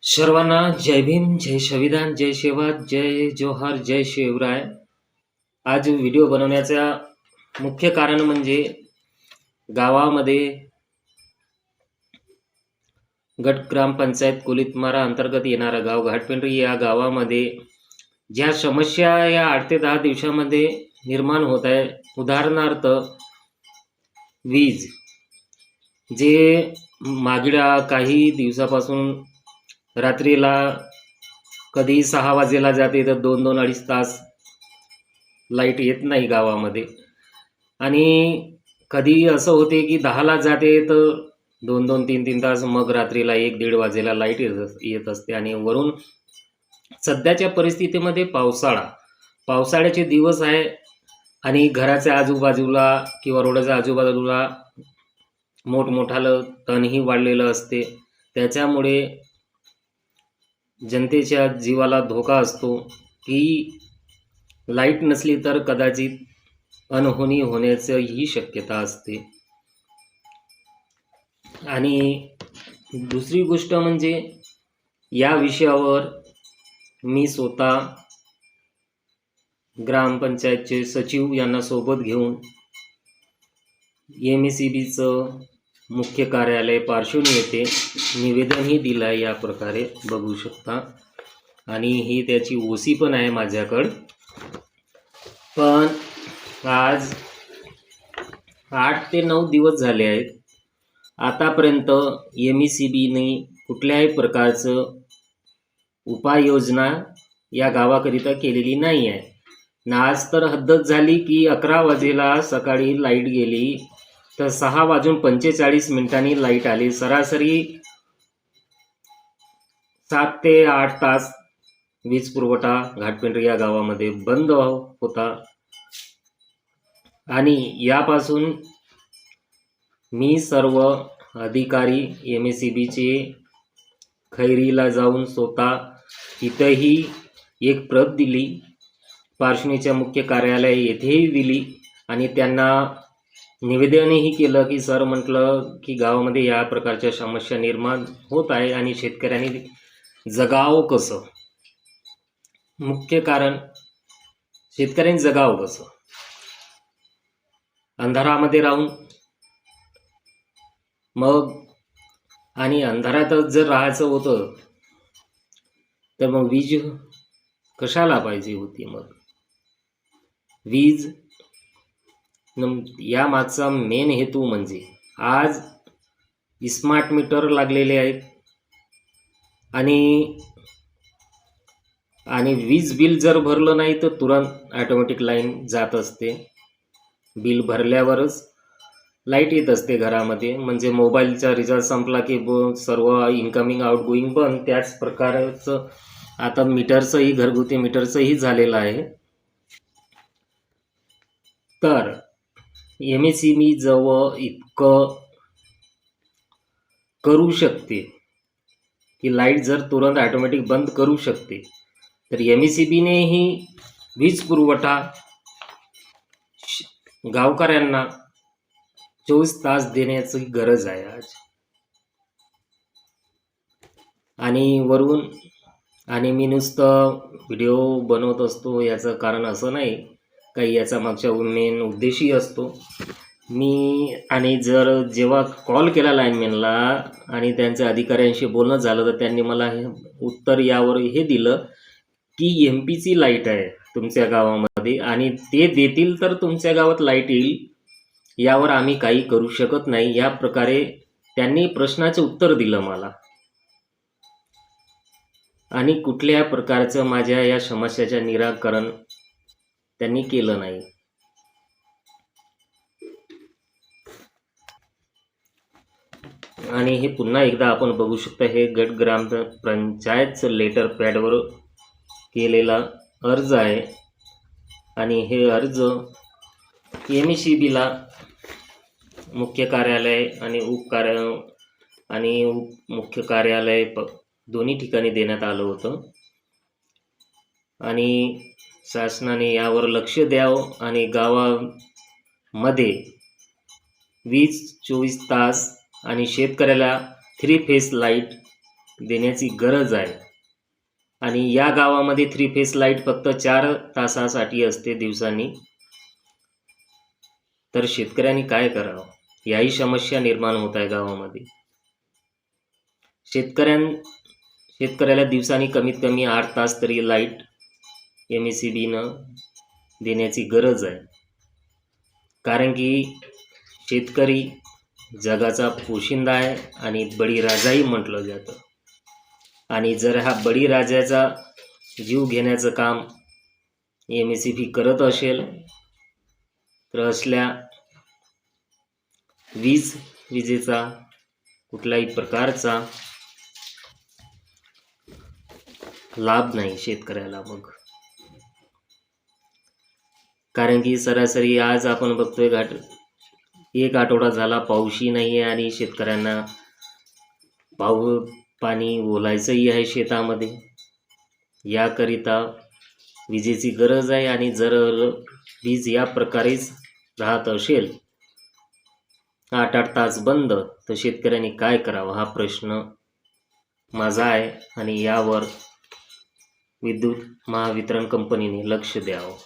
सर्वांना जय भीम, जय संविधान, जय सेवा, जय जोहार, जय शिवराय. आज व्हिडिओ बनवण्याचा मुख्य कारण म्हणजे गावामध्ये गट ग्रामपंचायत कोलितमारा अंतर्गत येणारा गाव घाटपिंपरी या गावामध्ये ज्या समस्या या 8 ते 10 दिवसामध्ये निर्माण होत आहे. उदाहरणार्थ वीज, जे मागील काही दिवसापासून रात्रीला कधी 6 वाजेला जाते तर 2-2 अडीच तास लाईट येत नाही गावामध्ये, आणि कधी असं होते की 10ला जाते तर 2-2 3-3 तास, मग रात्रीला 1-1:30 वाजेला लाईट येत असते. आणि वरून सध्याच्या परिस्थितीमध्ये पावसाळ्याचे दिवस आहे आणि घराच्या आजूबाजूला किंवा रोडच्या आजूबाजूला मोठमोठालं तणही वाढलेलं असते. त्याच्यामुळे जनतेच्या जीवाला धोका असतो की लाईट नसली तर कदाचित अनहोनी होण्याचीही शक्यता असते. आणि दुसरी गोष्ट म्हणजे या विषयावर मी स्वतः ग्रामपंचायतचे सचिव यांना सोबत घेऊन MSEBीचं मुख्य कार्यालय पारशिवनी येथे निवेदनही दिलं आहे. या प्रकारे बघू शकता, आणि ही त्याची ओसी पण आहे माझ्याकडं. पण आज 8 ते 9 दिवस झाले आहेत, आतापर्यंत MSEBीने कुठल्याही प्रकारचं उपाययोजना या गावाकरिता केलेली नाही आहे. आज तर हद्दच झाली की 11 वाजेला सकाळी लाईट गेली तर 6:45 लाईट आली. सरासरी 7 ते 8 तास वीज पुरवठा घाटपिंपरी या गावामध्ये बंद होता. आणि यापासून मी सर्व अधिकारी MSEBीचे खैरीला जाऊन स्वतः इथंही एक प्रत दिली, पारशिवनीच्या मुख्य कार्यालय येथेही दिली, आणि त्यांना निवेदनही केलं की सर, म्हटलं की गावामध्ये या प्रकारच्या समस्या निर्माण होत आहे आणि शेतकऱ्यांनी जगावं कसं. मुख्य कारण, शेतकऱ्यांनी जगावं कसं अंधारामध्ये राहून. मग आणि अंधारातच जर राहायचं होतं तर मग वीज कशाला पाहिजे होती. मग वीज या मागचा मेन हेतू म्हणजे आज स्मार्ट मीटर लागलेले आहेत, आणि वीज बिल जर भरलं नाही तर तुरंत ऑटोमॅटिक लाईन जात असते. बिल भरल्यावरच लाईट येत असते घरामध्ये. म्हणजे मोबाईलचा रिचार्ज संपला की सर्व इन्कमिंग आउटगोईंग बंद. त्याच प्रकारचं आता मीटरचंही, घरगुती मीटरचंही झालेलं आहे. तर MSEBी जवळ इतकं करू शकते की लाईट जर तुरंत ऑटोमॅटिक बंद करू शकते, तर MSEBीनेही वीज पुरवठा गावकऱ्यांना 24 तास देण्याची गरज आहे आज. आणि वरून, आणि मी नुसतं व्हिडिओ बनवत असतो याचं कारण असं नाही, काही याचा मागच्या मेन उद्देशही असतो. आणि जेव्हा कॉल केला लाईनमॅनला आणि त्यांच्या अधिकाऱ्यांशी बोलणं झालं तर त्यांनी मला हे उत्तर यावर हे दिलं की MPची लाईट आहे तुमच्या गावामध्ये आणि ते देतील तर तुमच्या गावात लाईट येईल, यावर आम्ही काही करू शकत नाही. या प्रकारे त्यांनी प्रश्नाचं उत्तर दिलं मला, आणि कुठल्या प्रकारचं माझ्या या समस्याचं निराकरण त्यांनी केलं नाही. आणि हे पुन्हा एकदा आपण बघू शकता, हे गट ग्रामपंचायतचं लेटर पॅडवर केलेला अर्ज आहे, आणि हे अर्ज MSEBीला मुख्य कार्यालय आणि मुख्य कार्यालय दोन्ही ठिकाणी देण्यात आलं होतं. आणि शासनाने यावर लक्ष द्यावं आणि गावामध्ये वीज 24 तास आणि शेतकऱ्याला 3 फेज लाईट देण्याची गरज आहे. आणि या गावामध्ये 3 फेस लाईट फक्त 4 तासासाठी असते दिवसांनी. तर शेतकऱ्यांनी काय करावं? याही समस्या निर्माण होत आहे गावामध्ये. शेतकऱ्याला दिवसांनी कमीत कमी 8 तास तरी लाईट MSEBनं देण्याची गरज आहे. कारण की शेतकरी जगाचा पोशिंदा आहे आणि बळीराजाही म्हटलं जातं. आणि जर हा बळीराजाचा जीव घेण्याचं काम MSEB करत असेल तर असल्या विजेचा कुठल्याही प्रकारचा लाभ नाही शेतकऱ्याला मग. कारण की सरासरी आज आपण बघतोय 1 आठवडा झाला पाऊसही नाही आहे आणि शेतकऱ्यांना पाणी ओलायचंही आहे शेतामध्ये. याकरिता विजेची गरज आहे. आणि जर वीज या प्रकारेच राहत असेल 8-8 तास बंद तर शेतकऱ्यांनी काय करावं हा प्रश्न माझा आहे. आणि यावर विद्युत महावितरण कंपनीने लक्ष द्यावं.